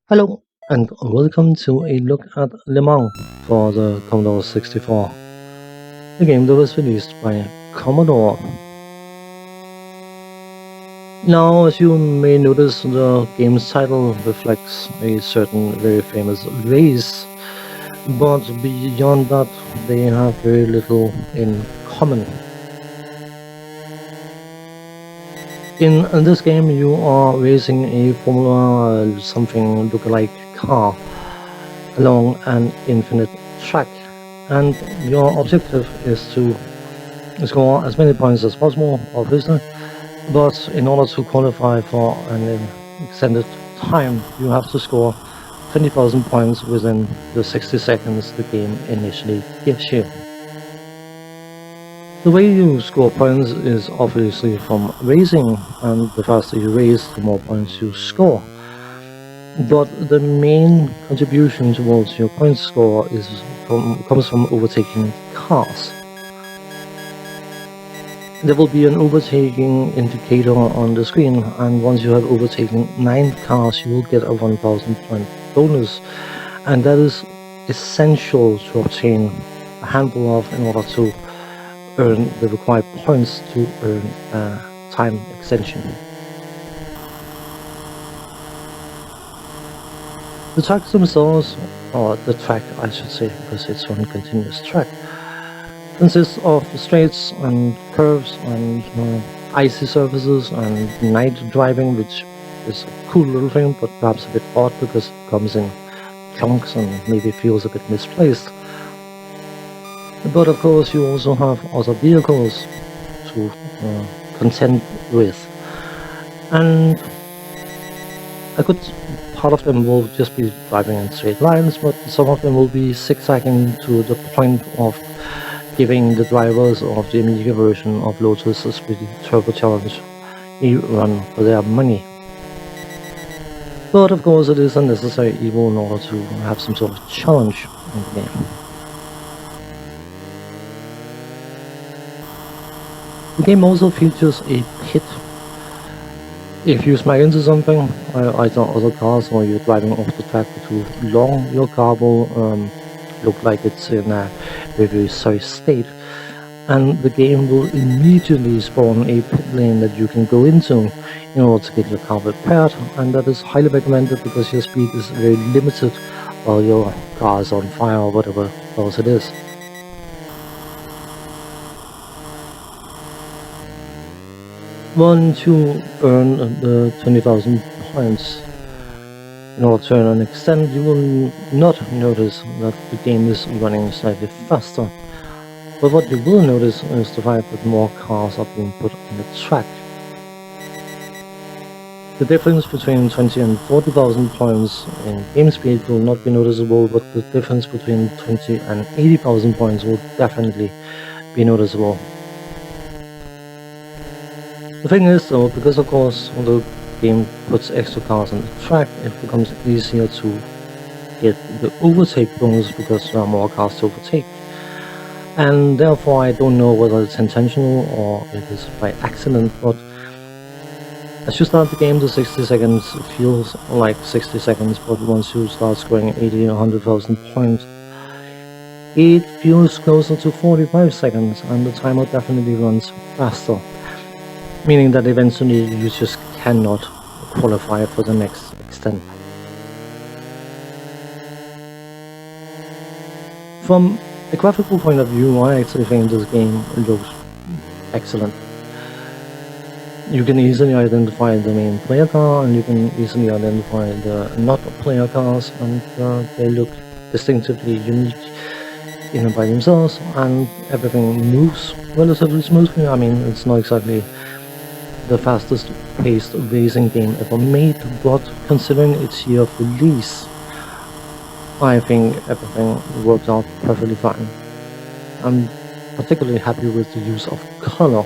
Hello and welcome to a look at Le Mans for the Commodore 64, a game that was released by Commodore. Now, as you may notice, the game's title reflects a certain very famous race, but beyond that, they have very little in common. In this game, you are racing a Formula something look-alike car along an infinite track, and your objective is to score as many points as possible, obviously, but in order to qualify for an extended time, you have to score 20,000 points within the 60 seconds the game initially gives you. The way you score points is obviously from racing, and the faster you race, the more points you score. But the main contribution towards your point score comes from overtaking cars. There will be an overtaking indicator on the screen, and once you have overtaken 9 cars, you will get a 1000 point bonus, and that is essential to obtain a handful of in order to earn the required points to earn a time extension. The tracks themselves, or the track I should say, because it's one continuous track, consists of straights and curves and icy surfaces and night driving, which is a cool little thing, but perhaps a bit odd because it comes in chunks and maybe feels a bit misplaced. But of course you also have other vehicles to contend with, and a good part of them will just be driving in straight lines, but some of them will be zigzagging to the point of giving the drivers of the Amiga version of Lotus Speedy Turbo Challenge a run for their money. But of course it is a necessary evil in order to have some sort of challenge in the game. The game also features a pit. If you smack into something, either other cars or you're driving off the track for too long, your car will look like it's in a very sorry state, and the game will immediately spawn a pit lane that you can go into in order to get your car repaired, and that is highly recommended because your speed is very limited while your car is on fire or whatever else it is. Once you earn the 20,000 points in order to earn an extend, you will not notice that the game is running slightly faster. But what you will notice is the fact that more cars are being put on the track. The difference between 20 and 40,000 points in game speed will not be noticeable, but the difference between 20 and 80,000 points will definitely be noticeable. The thing is though, because of course the game puts extra cars on the track, it becomes easier to get the overtake bonus because there are more cars to overtake. And therefore I don't know whether it's intentional or it is by accident, but as you start the game the 60 seconds feels like 60 seconds, but once you start scoring 80 or 100,000 points, it feels closer to 45 seconds, and the timer definitely runs faster. Meaning that eventually you just cannot qualify for the next extent. From a graphical point of view, I actually think this game looks excellent. You can easily identify the main player car, and you can easily identify the not player cars, and they look distinctively unique in and by themselves, and everything moves relatively smoothly. I mean, it's not exactly the fastest paced racing game ever made, but considering its year of release, I think everything worked out perfectly fine. I'm particularly happy with the use of color.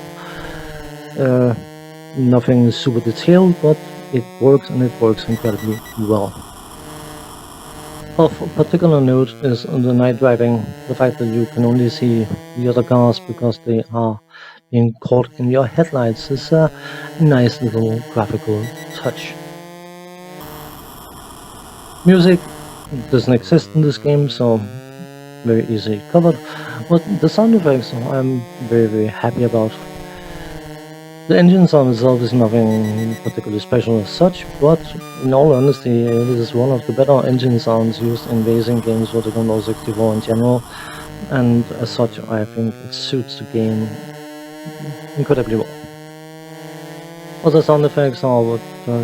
Nothing super detailed, but it works, and it works incredibly well. Of particular note is the night driving. The fact that you can only see the other cars because they are being caught in your headlights is a nice little graphical touch. Music doesn't exist in this game, so very easily covered. But the sound effects I'm very happy about. The engine sound itself is nothing particularly special as such, but in all honesty, it is one of the better engine sounds used in racing games for the Commodore 64 in general, and as such, I think it suits the game incredibly well. Other sound effects are what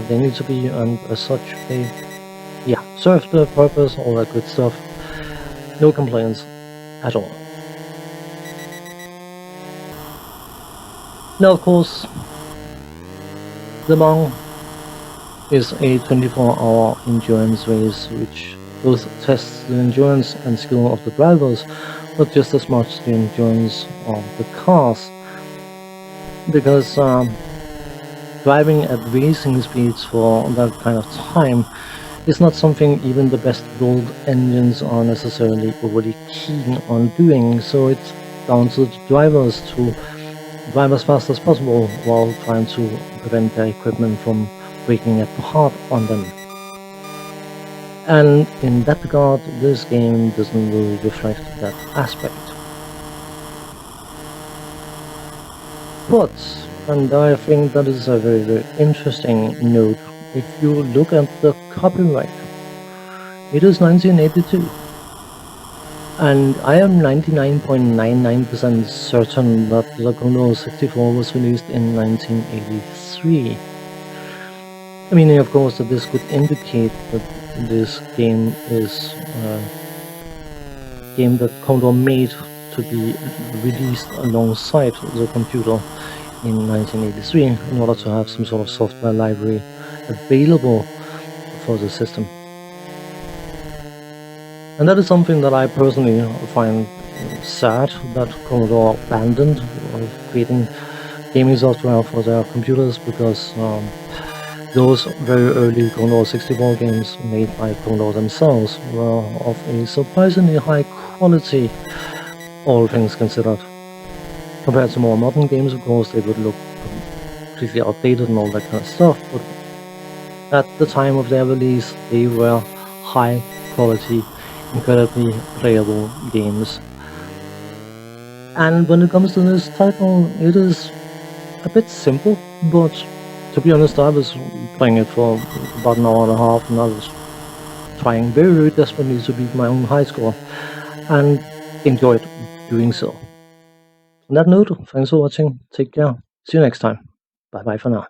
they need to be, and as such, they, yeah, serve the purpose, all that good stuff. No complaints at all. Now, of course, Le Mans is a 24-hour endurance race which both tests the endurance and skill of the drivers, but just as much the endurance of the cars. Because driving at racing speeds for that kind of time is not something even the best built engines are necessarily overly keen on doing, so it's down to the drivers to drive as fast as possible while trying to prevent their equipment from breaking apart on them. And in that regard, this game doesn't really reflect that aspect. But, and I think that is a very interesting note, if you look at the copyright, it is 1982. And I am 99.99% certain that the Commodore 64 was released in 1983. Meaning, of course, that this could indicate that this game is a game that Commodore made to be released alongside the computer in 1983 in order to have some sort of software library available for the system. And that is something that I personally find sad that Commodore abandoned creating gaming software for their computers, because those very early Commodore 64 games made by Commodore themselves were of a surprisingly high quality, all things considered. Compared to more modern games, of course, they would look completely outdated and all that kind of stuff, but at the time of their release, they were high quality, incredibly playable games. And when it comes to this title, it is a bit simple, but to be honest, I was playing it for about an hour and a half, and I was trying very desperately to beat my own high score, and enjoyed doing so. On that note, thanks for watching, take care, see you next time, bye bye for now.